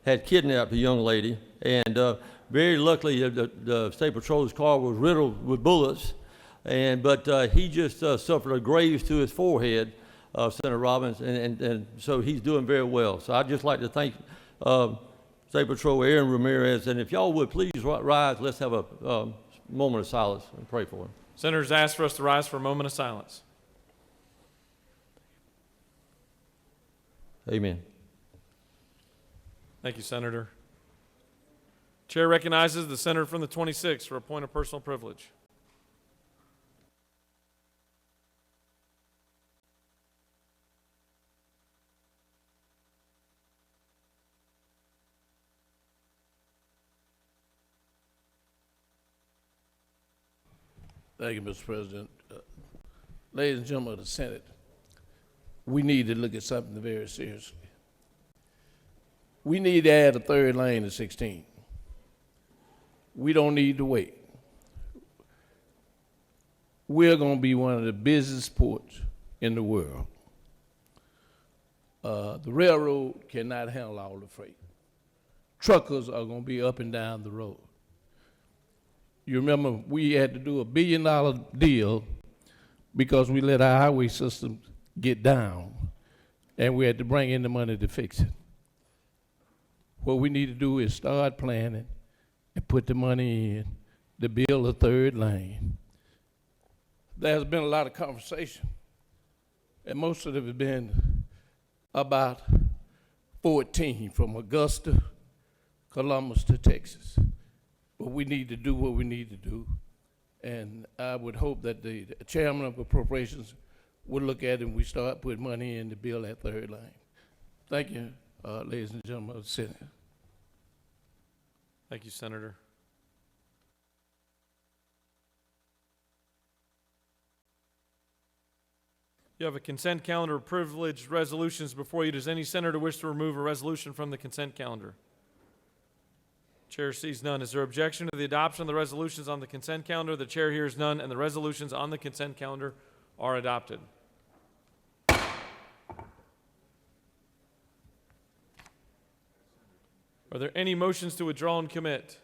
had kidnapped a young lady, and very luckily the state patrol's car was riddled with bullets, but he just suffered a graze to his forehead, Senator Robbins, and so he's doing very well. So I'd just like to thank State Patrol Aaron Ramirez, and if y'all would please rise, let's have a moment of silence and pray for him. Senators ask for us to rise for a moment of silence. Amen. Thank you, Senator. Chair recognizes the senator from the 26th for a point of personal privilege. Thank you, Mr. President. Ladies and gentlemen of the Senate, we need to look at something very seriously. We need to add a third lane to 16. We don't need to wait. We're going to be one of the busiest ports in the world. The railroad cannot handle all the freight. Truckers are going to be up and down the road. You remember we had to do $1 billion deal because we let our highway system get down, and we had to bring in the money to fix it. What we need to do is start planning and put the money in to build a third lane. There's been a lot of conversation, and most of it has been about 14 from Augusta, Columbus to Texas. But we need to do what we need to do, and I would hope that the chairman of appropriations would look at it and we start putting money in to build that third line. Thank you, ladies and gentlemen of the Senate. Thank you, Senator. You have a consent calendar of privileged resolutions before you. Does any senator wish to remove a resolution from the consent calendar? Chair sees none. Is there objection to the adoption of the resolutions on the consent calendar? The chair hears none, and the resolutions on the consent calendar are adopted. Are there any motions to withdraw and commit?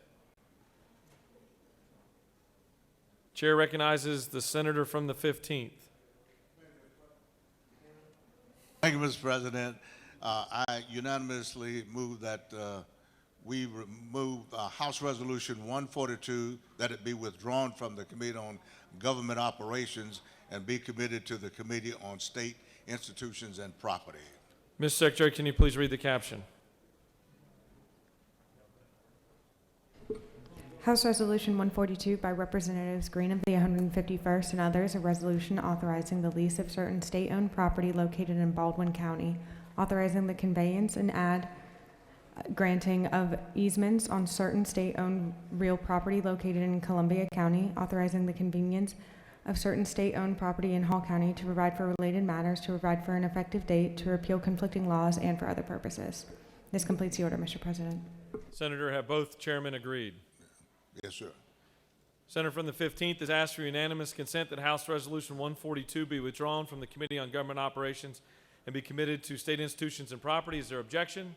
Chair recognizes the senator from the 15th. Thank you, Mr. President. I unanimously move that we remove House Resolution 142, that it be withdrawn from the Committee on Government Operations and be committed to the Committee on State Institutions and Property. Mr. Secretary, can you please read the caption? House Resolution 142 by Representatives Green of the 151st and others, a resolution authorizing the lease of certain state-owned property located in Baldwin County, authorizing the conveyance and granting of easements on certain state-owned real property located in Columbia County, authorizing the convenience of certain state-owned property in Hall County, to provide for related matters, to provide for an effective date, to repeal conflicting laws, and for other purposes. This completes the order, Mr. President. Senator, have both chairmen agreed? Yes, sir. Senator from the 15th has asked for unanimous consent that House Resolution 142 be withdrawn from the Committee on Government Operations and be committed to state institutions and property. Is there objection?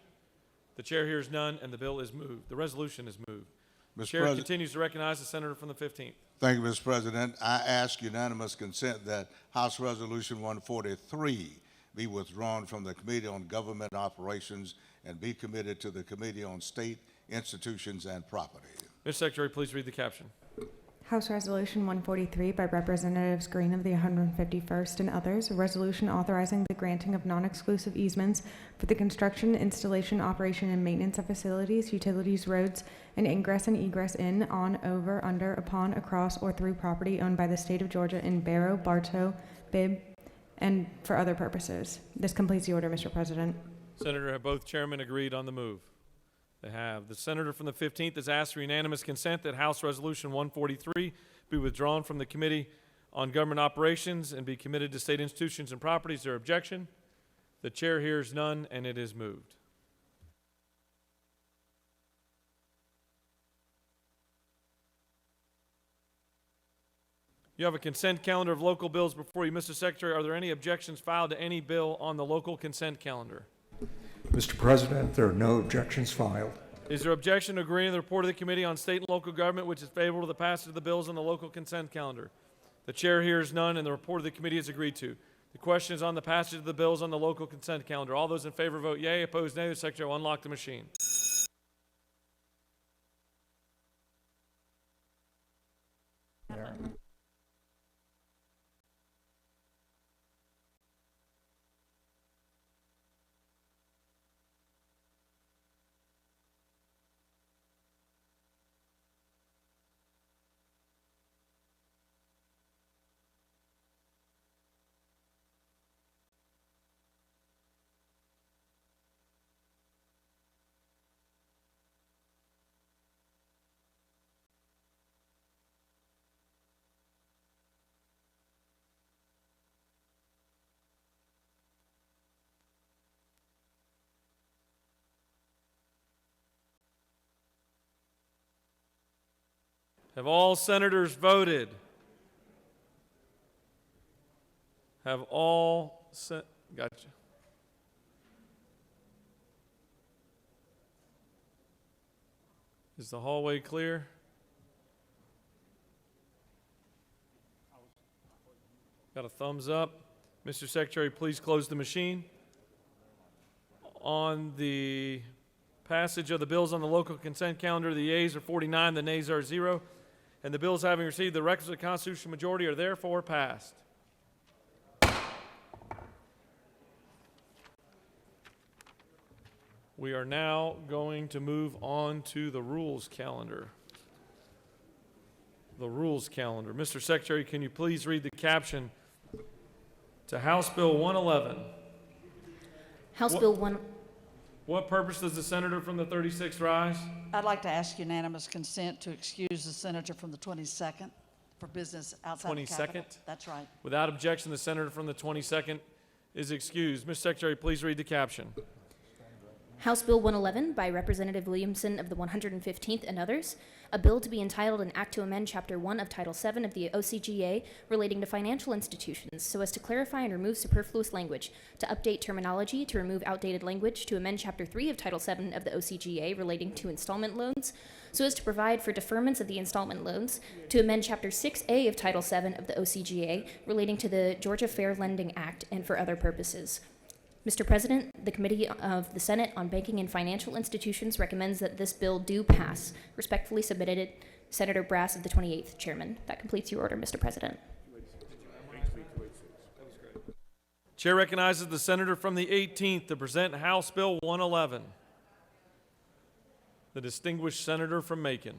The chair hears none, and the bill is moved. The resolution is moved. The chair continues to recognize the senator from the 15th. Thank you, Mr. President. I ask unanimous consent that House Resolution 143 be withdrawn from the Committee on Government Operations and be committed to the Committee on State Institutions and Property. Mr. Secretary, please read the caption. House Resolution 143 by Representatives Green of the 151st and others, a resolution authorizing the granting of non-exclusive easements for the construction, installation, operation, and maintenance of facilities, utilities, roads, and ingress and egress in, on, over, under, upon, across, or through property owned by the state of Georgia in Barrow, Bartow, Bibb, and for other purposes. This completes the order, Mr. President. Senator, have both chairmen agreed on the move? They have. The senator from the 15th has asked for unanimous consent that House Resolution 143 be withdrawn from the Committee on Government Operations and be committed to state institutions and properties. Is there objection? The chair hears none, and it is moved. You have a consent calendar of local bills before you. Mr. Secretary, are there any objections filed to any bill on the local consent calendar? Mr. President, there are no objections filed. Is there objection to agreeing to the report of the Committee on State and Local Government, which is favorable to the passage of the bills on the local consent calendar? The chair hears none, and the report of the committee is agreed to. The question is on the passage of the bills on the local consent calendar. All those in favor vote yea. Opposed, nay. The Secretary will unlock the machine. Have all senators voted? Have all gotcha. Is the hallway clear? Got a thumbs up. Mr. Secretary, please close the machine. On the passage of the bills on the local consent calendar, the yeas are 49, the nays are 0. And the bills having received the requisite constitutional majority are therefore passed. We are now going to move on to the rules calendar. The rules calendar. Mr. Secretary, can you please read the caption to House Bill 111? House Bill 1. What purpose does the senator from the 36th rise? I'd like to ask unanimous consent to excuse the senator from the 22nd for business outside the Capitol. 22nd? That's right. Without objection, the senator from the 22nd is excused. Mr. Secretary, please read the caption. House Bill 111 by Representative Williamson of the 115th and others, a bill to be entitled an Act to Amend Chapter 1 of Title 7 of the OCGA relating to financial institutions so as to clarify and remove superfluous language, to update terminology, to remove outdated language, to amend Chapter 3 of Title 7 of the OCGA relating to installment loans so as to provide for deferments of the installment loans, to amend Chapter 6A of Title 7 of the OCGA relating to the Georgia Fair Lending Act and for other purposes. Mr. President, the Committee of the Senate on Banking and Financial Institutions recommends that this bill do pass. Respectfully submitted, Senator Brass of the 28th, Chairman. That completes your order, Mr. President. Chair recognizes the senator from the 18th to present House Bill 111. The distinguished senator from Macon.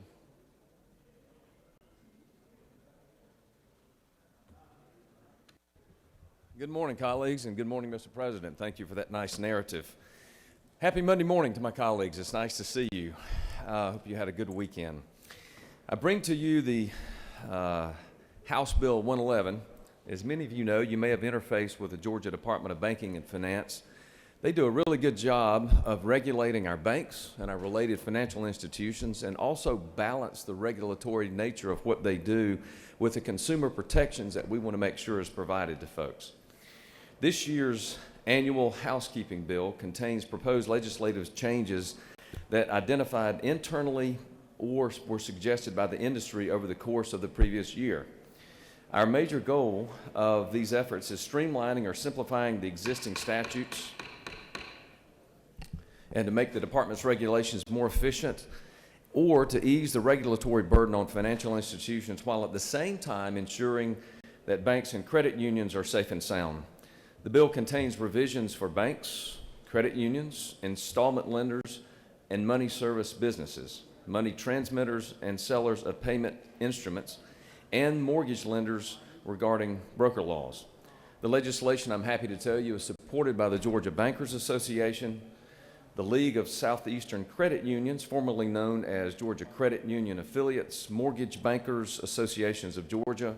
Good morning, colleagues, and good morning, Mr. President. Thank you for that nice narrative. Happy Monday morning to my colleagues. It's nice to see you. I hope you had a good weekend. I bring to you the House Bill 111. As many of you know, you may have interfaced with the Georgia Department of Banking and Finance. They do a really good job of regulating our banks and our related financial institutions, and also balance the regulatory nature of what they do with the consumer protections that we want to make sure is provided to folks. This year's annual housekeeping bill contains proposed legislative changes that identified internally or were suggested by the industry over the course of the previous year. Our major goal of these efforts is streamlining or simplifying the existing statutes and to make the department's regulations more efficient, or to ease the regulatory burden on financial institutions while at the same time ensuring that banks and credit unions are safe and sound. The bill contains revisions for banks, credit unions, installment lenders, and money service businesses, money transmitters and sellers of payment instruments, and mortgage lenders regarding broker laws. The legislation, I'm happy to tell you, is supported by the Georgia Bankers Association, the League of Southeastern Credit Unions, formerly known as Georgia Credit Union Affiliates, Mortgage Bankers Associations of Georgia,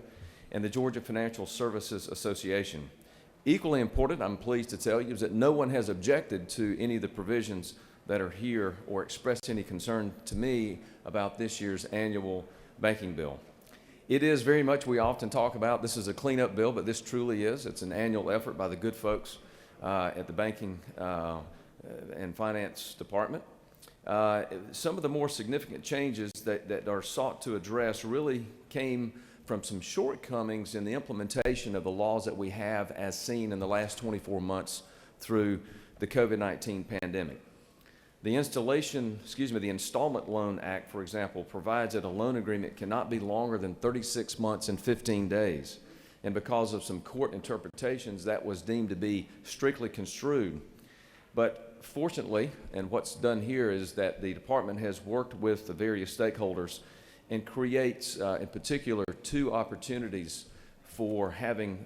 and the Georgia Financial Services Association. Equally important, I'm pleased to tell you, is that no one has objected to any of the provisions that are here or expressed any concern to me about this year's annual banking bill. It is very much, we often talk about, this is a cleanup bill, but this truly is. It's an annual effort by the good folks at the Banking and Finance Department. Some of the more significant changes that are sought to address really came from some shortcomings in the implementation of the laws that we have as seen in the last 24 months through the COVID-19 pandemic. The Installment Loan Act, for example, provides that a loan agreement cannot be longer than 36 months and 15 days. And because of some court interpretations, that was deemed to be strictly construed. But fortunately, and what's done here is that the department has worked with the various stakeholders and creates, in particular, two opportunities for having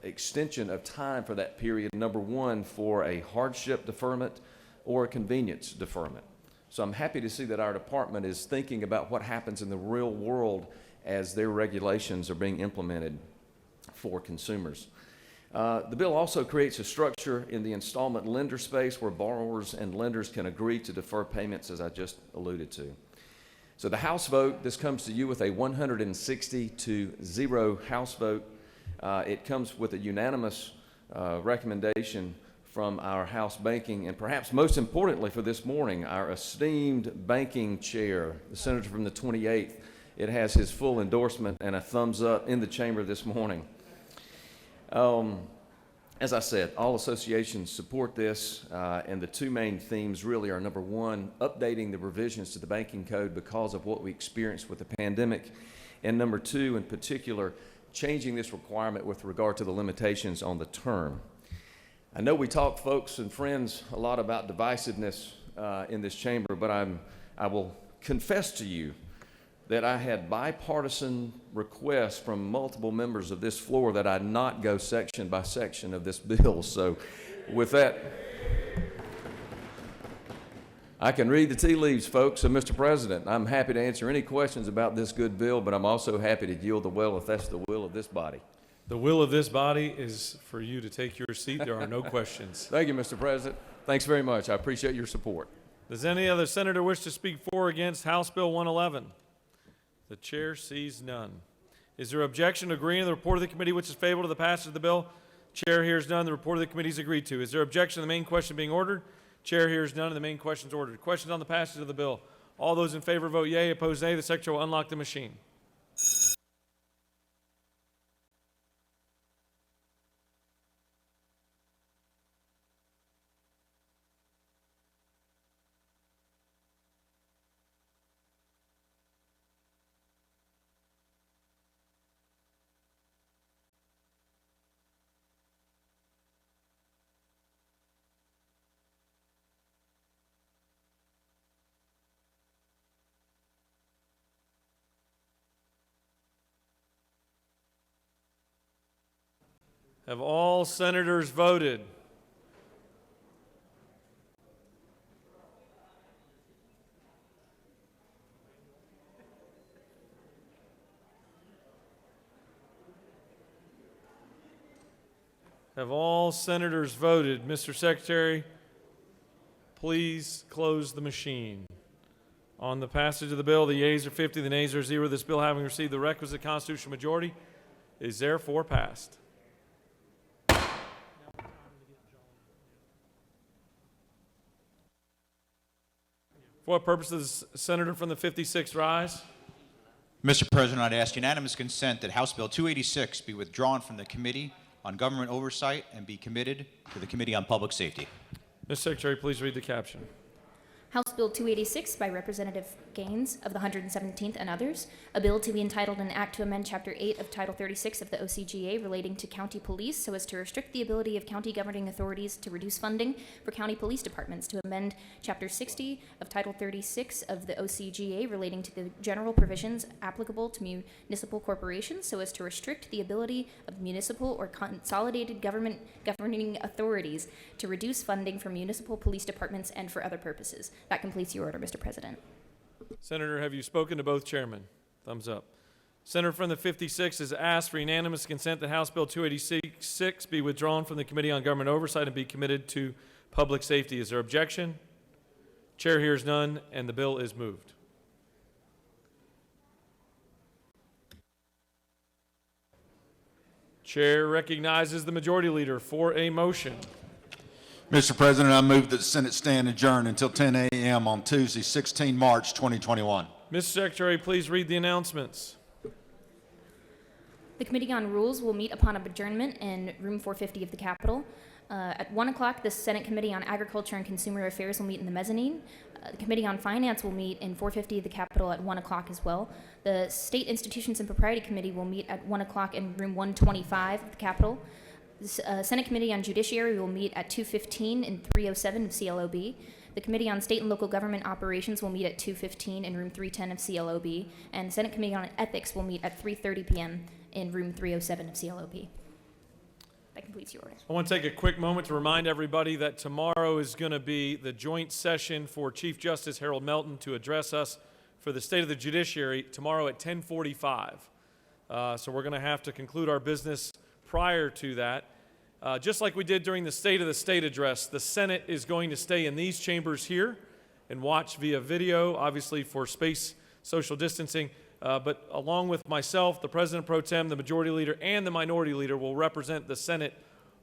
extension of time for that period. Number one, for a hardship deferment or a convenience deferment. So I'm happy to see that our department is thinking about what happens in the real world as their regulations are being implemented for consumers. The bill also creates a structure in the installment lender space where borrowers and lenders can agree to defer payments, as I just alluded to. So the House vote, this comes to you with a 160-0 House vote. It comes with a unanimous recommendation from our House Banking, and perhaps most importantly for this morning, our esteemed banking chair, the senator from the 28th. It has his full endorsement and a thumbs up in the chamber this morning. As I said, all associations support this, and the two main themes really are, number one, updating the revisions to the banking code because of what we experienced with the pandemic, and number two, in particular, changing this requirement with regard to the limitations on the term. I know we talk, folks and friends, a lot about divisiveness in this chamber, but I will confess to you that I had bipartisan requests from multiple members of this floor that I not go section by section of this bill. So with that, I can read the tea leaves, folks. So, Mr. President, I'm happy to answer any questions about this good bill, but I'm also happy to yield the will if that's the will of this body. The will of this body is for you to take your seat. There are no questions. Thank you, Mr. President. Thanks very much. I appreciate your support. Does any other senator wish to speak for or against House Bill 111? The chair sees none. Is there objection to agreeing to the report of the committee which is favorable to the passage of the bill? Chair hears none. The report of the committee is agreed to. Is there objection to the main question being ordered? Chair hears none, and the main question is ordered. Questions on the passage of the bill? All those in favor vote yea. Opposed, nay. The secretary will unlock the machine. Have all senators voted? Have all senators voted? Mr. Secretary, please close the machine. On the passage of the bill, the yeas are 50, the nays are 0. This bill, having received the requisite constitutional majority, is therefore passed. For what purpose does the senator from the 56th rise? Mr. President, I'd ask unanimous consent that House Bill 286 be withdrawn from the Committee on Government Oversight and be committed to the Committee on Public Safety. Mr. Secretary, please read the caption. House Bill 286 by Representative Gaines of the 117th and others, a bill to be entitled an act to amend Chapter 8 of Title 36 of the OCGA relating to county police so as to restrict the ability of county governing authorities to reduce funding for county police departments, to amend Chapter 60 of Title 36 of the OCGA relating to the general provisions applicable to municipal corporations so as to restrict the ability of municipal or consolidated government governing authorities to reduce funding for municipal police departments and for other purposes. That completes your order, Mr. President. Senator, have you spoken to both chairmen? Thumbs up. Senator from the 56th has asked for unanimous consent that House Bill 286 be withdrawn from the Committee on Government Oversight and be committed to public safety. Is there objection? Chair hears none, and the bill is moved. Chair recognizes the Majority Leader for a motion. Mr. President, I move that the Senate stand adjourned until 10 a.m. on Tuesday, 16 March 2021. Mr. Secretary, please read the announcements. The Committee on Rules will meet upon adjournment in room 450 of the Capitol. At 1 o'clock, the Senate Committee on Agriculture and Consumer Affairs will meet in the mezzanine. The Committee on Finance will meet in 450 of the Capitol at 1 o'clock as well. The State Institutions and Propriety Committee will meet at 1 o'clock in room 125 of the Capitol. The Senate Committee on Judiciary will meet at 2:15 in 307 of CLOB. The Committee on State and Local Government Operations will meet at 2:15 in room 310 of CLOB. And the Senate Committee on Ethics will meet at 3:30 p.m. in room 307 of CLOB. That completes your order. I want to take a quick moment to remind everybody that tomorrow is going to be the joint session for Chief Justice Harold Melton to address us for the state of the judiciary tomorrow at 10:45. So we're going to have to conclude our business prior to that. Just like we did during the State of the State address, the Senate is going to stay in these chambers here and watch via video, obviously for space, social distancing. But along with myself, the President Pro Tem, the Majority Leader, and the Minority Leader will represent the Senate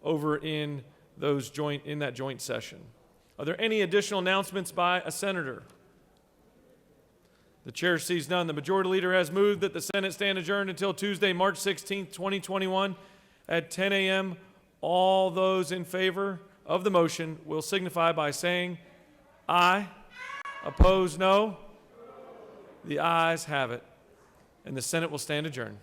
over in that joint session. Are there any additional announcements by a senator? The chair sees none. The Majority Leader has moved that the Senate stand adjourned until Tuesday, March 16th, 2021 at 10 a.m. All those in favor of the motion will signify by saying aye. Opposed, no. The ayes have it, and the Senate will stand adjourned.